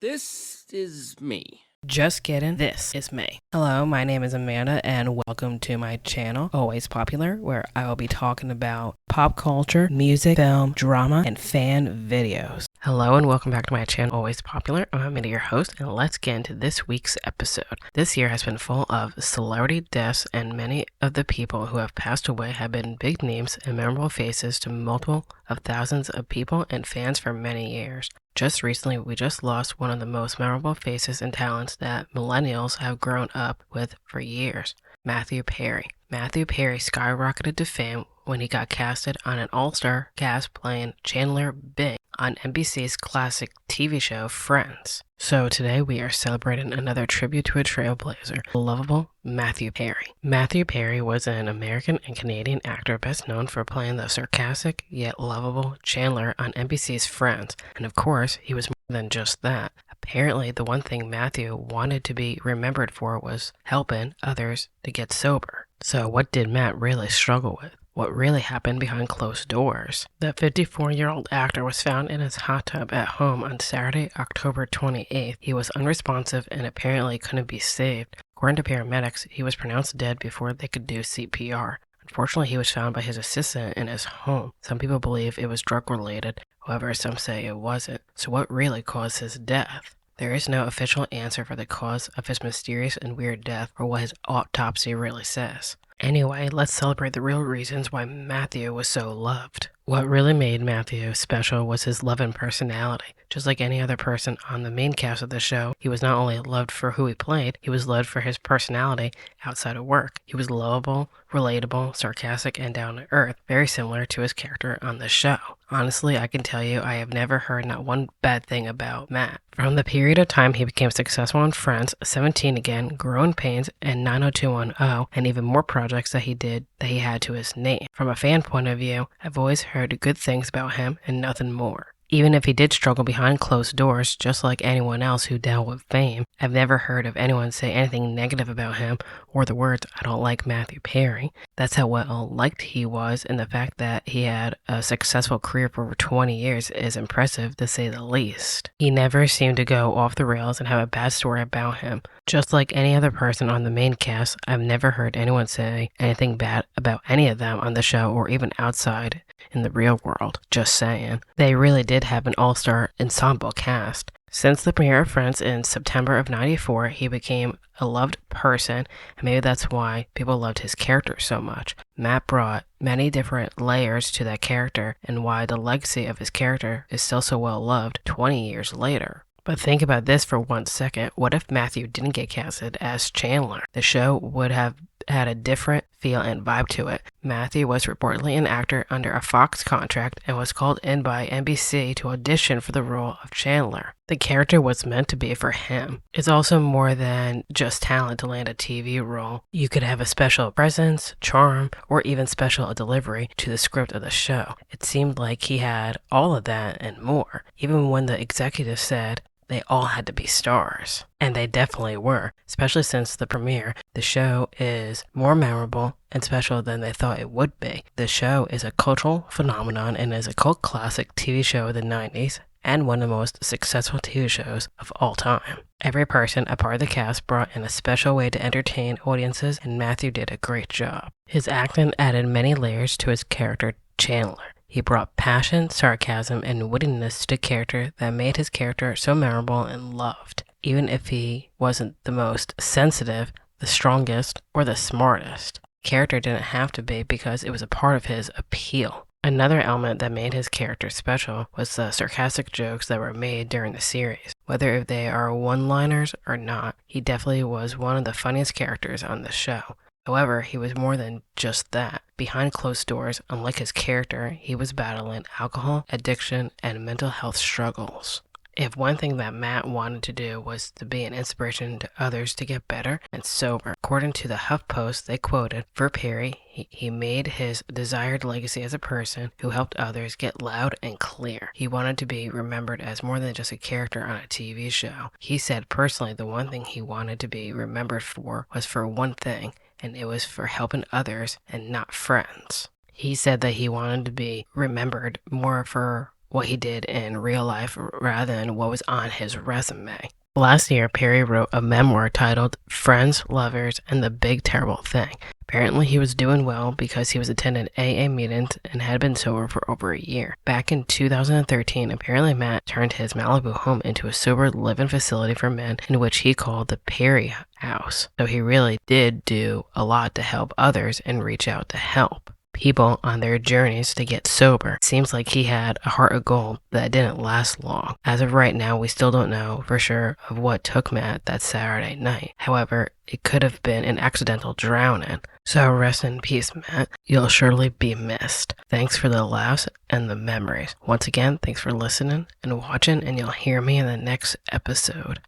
This is me. Just kidding, this is me. Hello, my name is Amanda and welcome to my channel, Always Popular, where I will be talking about pop culture, music, film, drama, and fan videos. Hello and welcome back to my channel, Always Popular. I'm Amanda, your host, and let's get into this week's episode. This year has been full of celebrity deaths, and many of the people who have passed away have been big names and memorable faces to multiple of thousands of people and fans for many years. Just recently, we just lost one of the most memorable faces and talents that millennials have grown up with for years, Matthew Perry. Matthew Perry skyrocketed to fame when he got casted on an all-star cast playing Chandler Bing on NBC's classic TV show Friends. So today we are celebrating another tribute to a trailblazer, lovable Matthew Perry. Matthew Perry was an American and Canadian actor best known for playing the sarcastic yet lovable Chandler on NBC's Friends, and of course he was more than just that. Apparently the one thing Matthew wanted to be remembered for was helping others to get sober. So what did Matt really struggle with? What really happened behind closed doors? The 54-year-old actor was found in his hot tub at home on Saturday, October 28th. He was unresponsive and apparently couldn't be saved. According to paramedics, he was pronounced dead before they could do CPR. Unfortunately, he was found by his assistant in his home. Some people believe it was drug-related, however, some say it wasn't. So what really caused his death? There is no official answer for the cause of his mysterious and weird death or what his autopsy really says. Anyway, let's celebrate the real reasons why Matthew was so loved. What really made Matthew special was his love and personality. Just like any other person on the main cast of the show, he was not only loved for who he played, he was loved for his personality outside of work. He was lovable, relatable, sarcastic, and down to earth, very similar to his character on the show. Honestly, I can tell you I have never heard not one bad thing about Matt. From the period of time he became successful on Friends, 17 Again, Growing Pains, and 90210, and even more projects that he did that he had to his name. From a fan point of view, I've always heard good things about him and nothing more. Even if he did struggle behind closed doors, just like anyone else who dealt with fame, I've never heard of anyone say anything negative about him or the words, "I don't like Matthew Perry." That's how well liked he was, and the fact that he had a successful career for over 20 years is impressive to say the least. He never seemed to go off the rails and have a bad story about him. Just like any other person on the main cast, I've never heard anyone say anything bad about any of them on the show or even outside in the real world. Just saying. They really did have an all-star ensemble cast. Since the premiere of Friends in September of '94, he became a loved person, and maybe that's why people loved his character so much. Matt brought many different layers to that character, and why the legacy of his character is still so well loved 20 years later. But think about this for 1 second. What if Matthew didn't get casted as Chandler? The show would have had a different feel and vibe to it. Matthew was reportedly an actor under a Fox contract and was called in by NBC to audition for the role of Chandler. The character was meant to be for him. It's also more than just talent to land a TV role. You could have a special presence, charm, or even special delivery to the script of the show. It seemed like he had all of that and more, even when the executives said they all had to be stars. And they definitely were, especially since the premiere. The show is more memorable and special than they thought it would be. The show is a cultural phenomenon and is a cult classic TV show of the 90s and one of the most successful TV shows of all time. Every person a part of the cast brought in a special way to entertain audiences, and Matthew did a great job. His acting added many layers to his character, Chandler. He brought passion, sarcasm, and wittiness to the character that made his character so memorable and loved. Even if he wasn't the most sensitive, the strongest, or the smartest, character didn't have to be because it was a part of his appeal. Another element that made his character special was the sarcastic jokes that were made during the series. Whether they are one-liners or not, he definitely was one of the funniest characters on the show. However, he was more than just that. Behind closed doors, unlike his character, he was battling alcohol, addiction, and mental health struggles. If one thing that Matt wanted to do was to be an inspiration to others to get better and sober. According to the HuffPost, they quoted, "For Perry, he made his desired legacy as a person who helped others get loud and clear. He wanted to be remembered as more than just a character on a TV show." He said personally the one thing he wanted to be remembered for was for one thing, and it was for helping others and not friends. He said that he wanted to be remembered more for what he did in real life rather than what was on his resume. Last year, Perry wrote a memoir titled Friends, Lovers, and the Big Terrible Thing. Apparently, he was doing well because he was attending AA meetings and had been sober for over a year. Back in 2013, apparently Matt turned his Malibu home into a sober living facility for men in which he called the Perry House. So he really did do a lot to help others and reach out to help people on their journeys to get sober. Seems like he had a heart of gold that didn't last long. As of right now, we still don't know for sure of what took Matt that Saturday night. However, it could have been an accidental drowning. So rest in peace, Matt. You'll surely be missed. Thanks for the laughs and the memories. Once again, thanks for listening and watching, and you'll hear me in the next episode.